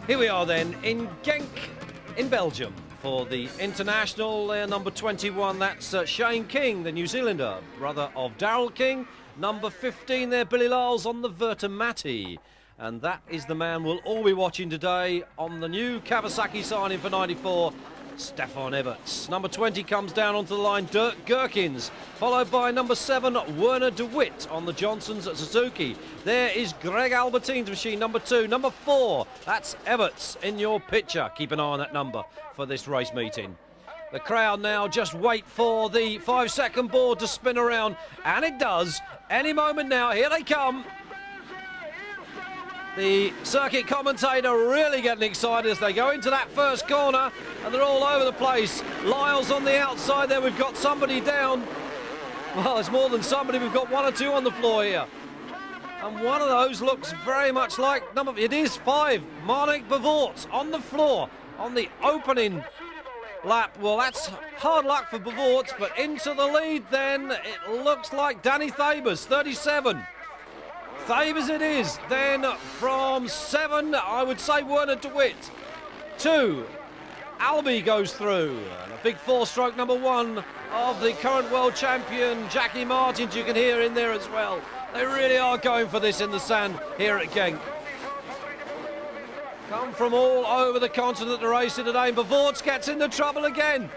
Here we are then in Genk in Belgium for the international number 21. That's Shane King, the New Zealander, brother of Daryl King. Number 15 there, Billy Lyles on the Vertemati. And that is the man we'll all be watching today on the new Kawasaki signing for 94. STEFAN EVERTS. Number 20 comes down onto the line, Dirk Gherkins, followed by number 7, Werner de Wit on the Johnson's Suzuki. There is Greg Albertine's machine, number 2. Number 4, that's EVERTS in your picture. Keep an eye on that number for this race meeting. The crowd now just wait for the 5-second board to spin around, and it does. Any moment now, here they come. The circuit commentator really getting excited as they go into that first corner, and they're all over the place. Lyles on the outside there, we've got somebody down. Well, it's more than somebody, we've got 1 or 2 on the floor here. And one of those looks very much like it is 5, Marnik Bavort on the floor on the opening lap. Well, that's hard luck for Bavort, but into the lead then, it looks like Danny Thabers, 37. Thabers it is, then from 7, I would say Werner de Wit. 2, Albie goes through, and a big 4-stroke number 1 of the current world champion, Jacky Martins, you can hear in there as well. They really are going for this in the sand here at Genk. Come from all over the continent to race it today, and Bavort gets into trouble again.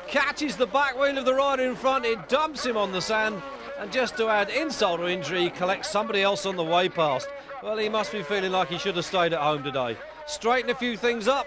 Catches the back wheel of the rider in front, it dumps him on the sand. And just to add insult to injury, he collects somebody else on the way past. Well, he must be feeling like he should have stayed at home today. Straighten a few things up,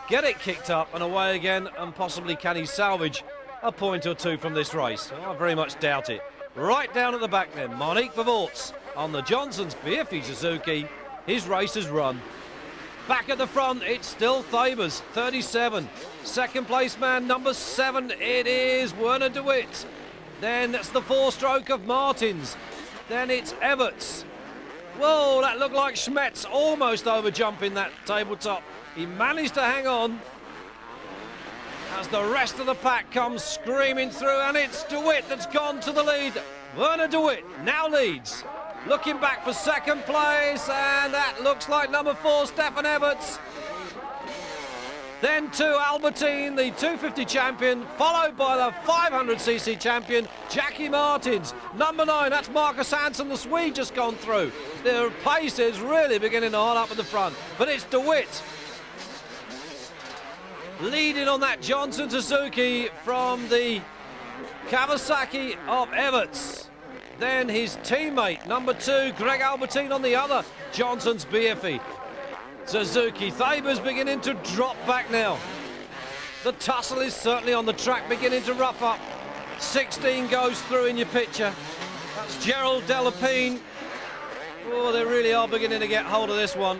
get it kicked up and away again, and possibly can he salvage a point or 2 from this race? I very much doubt it. Right down at the back then, Marnik Bavort on the Johnson's BFE Suzuki. His race has run. Back at the front, it's still Thabers, 37. Second place man, number 7, it is Werner de Wit. Then it's the 4-stroke of Martins. Then it's EVERTS. Whoa, that looked like Schmetz almost over jumping that tabletop. He managed to hang on as the rest of the pack comes screaming through, and it's de Wit that's gone to the lead. Werner de Wit now leads. Looking back for second place, and that looks like number 4, STEFAN EVERTS. Then 2, ALBERTIJN, the 250 champion, followed by the 500cc champion, Jacky Martins. Number 9, that's Marcus Hansen, the Swede, just gone through. The pace is really beginning to hot up at the front, but it's de Wit leading on that Johnson Suzuki from the Kawasaki of EVERTS. Then his teammate, number 2, Greg Albertine on the other Johnson's BFE Suzuki. Thabers beginning to drop back now. The tussle is certainly on the track, beginning to rough up. 16 goes through in your picture. That's Gerald Delapine. Oh, they really are beginning to get hold of this one.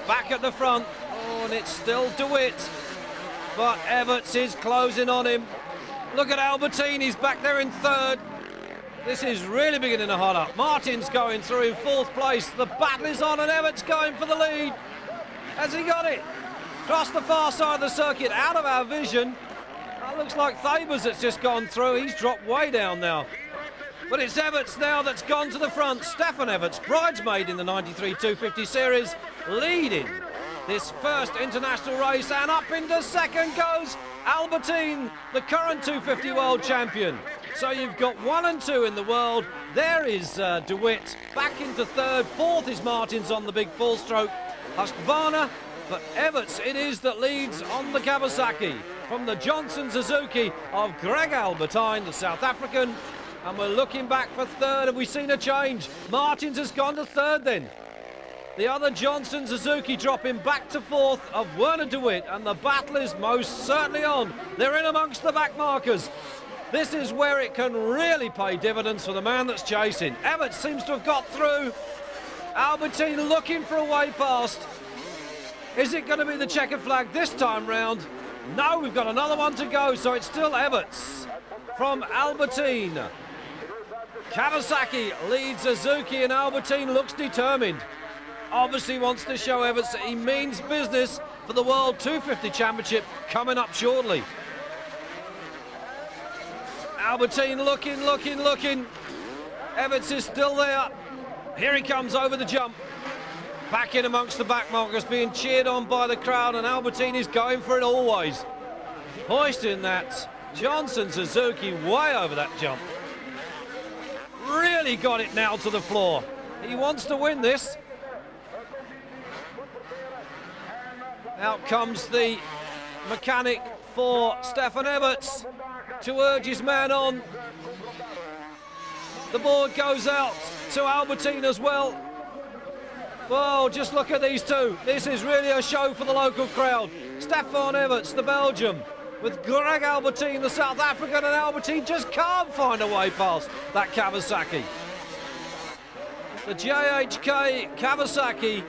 Back at the front. Oh, and it's still de Wit, but EVERTS is closing on him. Look at Albertine, he's back there in 3rd. This is really beginning to hot up. Martins going through in 4th place. The battle is on, and EVERTS going for the lead. Has he got it? Across the far side of the circuit, out of our vision. That looks like Thabers that's just gone through. He's dropped way down now. But it's EVERTS now that's gone to the front. STEFAN EVERTS, bridesmaid in the 93 250 series, leading this first international race, and up into 2nd goes Albertine, the current 250 world champion. So you've got 1 and 2 in the world. There is de Wit back into 3rd. 4th is Martins on the big 4-stroke. Husqvarna, but EVERTS it is that leads on the Kawasaki from the Johnson Suzuki of Greg Albertijn, the South African. And we're looking back for 3rd. Have we seen a change? Martins has gone to 3rd then. The other Johnson Suzuki dropping back to 4th of Werner de Wit, and the battle is most certainly on. They're in amongst the back markers. This is where it can really pay dividends for the man that's chasing. EVERTS seems to have got through. Albertine looking for a way past. Is it going to be the checkered flag this time round? No, we've got another one to go, so it's still EVERTS from Albertine. Kawasaki leads Suzuki, and Albertine looks determined. Obviously wants to show EVERTS that he means business for the World 250 Championship coming up shortly. Albertine looking. EVERTS is still there. Here he comes over the jump. back in amongst the backmarkers, being cheered on by the crowd, and Albertijn is going for it always. Hoisting that Johnson Suzuki way over that jump. Really got it now to the floor. He wants to win this. Out comes the mechanic for Stefan Everts to urge his man on. The board goes out to Albertijn as well. Well, just look at these two. This is really a show for the local crowd. Stefan Everts, the Belgian, with Greg Albertijn, the South African, and Albertijn just can't find a way past that Kawasaki. The JHK Kawasaki,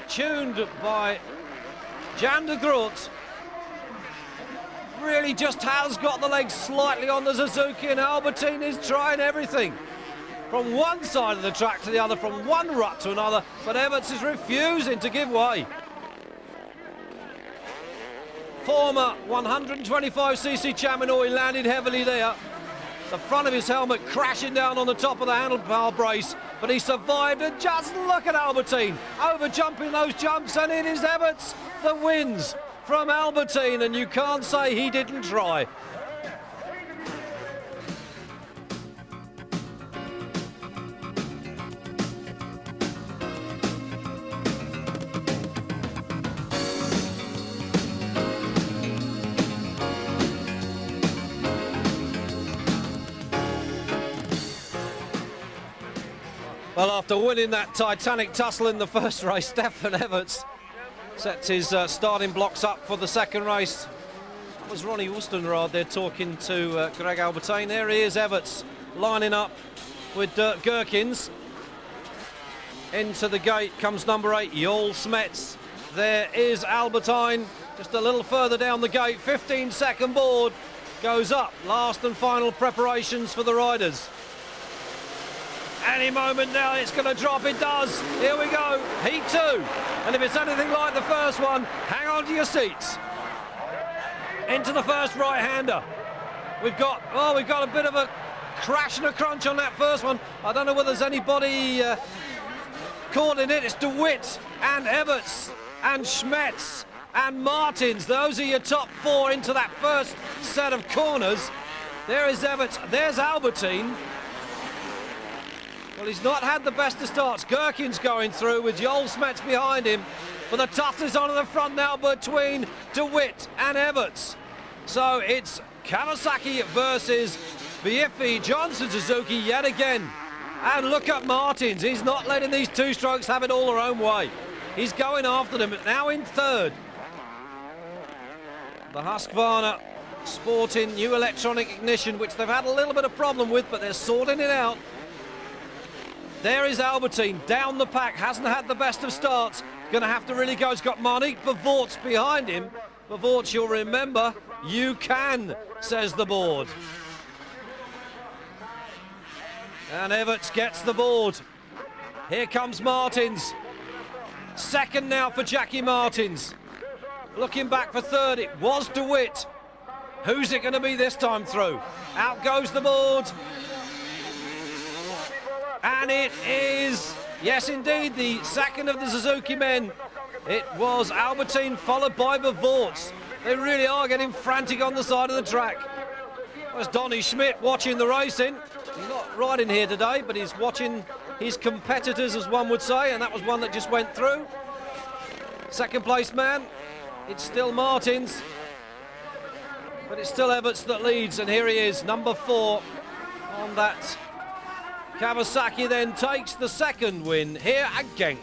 tuned by Jan de Groot, really just has got the legs slightly on the Suzuki, and Albertijn is trying everything. From one side of the track to the other, from one rut to another, but Everts is refusing to give way. Former 125cc champion, he landed heavily there. The front of his helmet crashing down on the top of the handlebar brace, but he survived, and just look at Albertijn over jumping those jumps, and it is Everts that wins from Albertijn, and you can't say he didn't try. Well, after winning that titanic tussle in the first race, Stefan Everts sets his starting blocks up for the second race. That was Ronnie Wolstenrad there talking to Greg Albertijn. There he is, Everts, lining up with Dirk Gherkins. Into the gate comes number 8, Jol Smets. There is Albertijn, just a little further down the gate. 15-second board goes up. Last and final preparations for the riders. Any moment now it's going to drop, it does. Here we go, heat 2. And if it's anything like the first one, hang on to your seats. Into the first right-hander. We've got a bit of a crash and a crunch on that first one. I don't know whether there's anybody caught in it. It's De Wit and Everts and Smets and Martins. Those are your top 4 into that first set of corners. There is Everts, there's Albertijn. Well, he's not had the best of starts. Gherkins going through with Jol Smets behind him. But the tussle is on in the front now between De Wit and Everts. So it's Kawasaki versus Bieffi Johnson Suzuki yet again. And look at Martins. He's not letting these two strokes have it all their own way. He's going after them, now in third. The Husqvarna sporting new electronic ignition, which they've had a little bit of problem with, but they're sorting it out. There is Albertijn, down the pack, hasn't had the best of starts. Going to have to really go. He's got Monique Bevorts behind him. Bevorts, you'll remember, you can, says the board. And Everts gets the board. Here comes Martins. Second now for Jackie Martins. Looking back for third, it was De Wit. Who's it going to be this time through? Out goes the board. And it is, yes indeed, the second of the Suzuki men. It was Albertijn followed by Bevorts. They really are getting frantic on the side of the track. There's Donny Schmidt watching the racing. He's not riding here today, but he's watching his competitors, as one would say, and that was one that just went through. Second place man, it's still Martins, but it's still Everts that leads, and here he is, number 4 on that Kawasaki, then takes the second win here at Genk.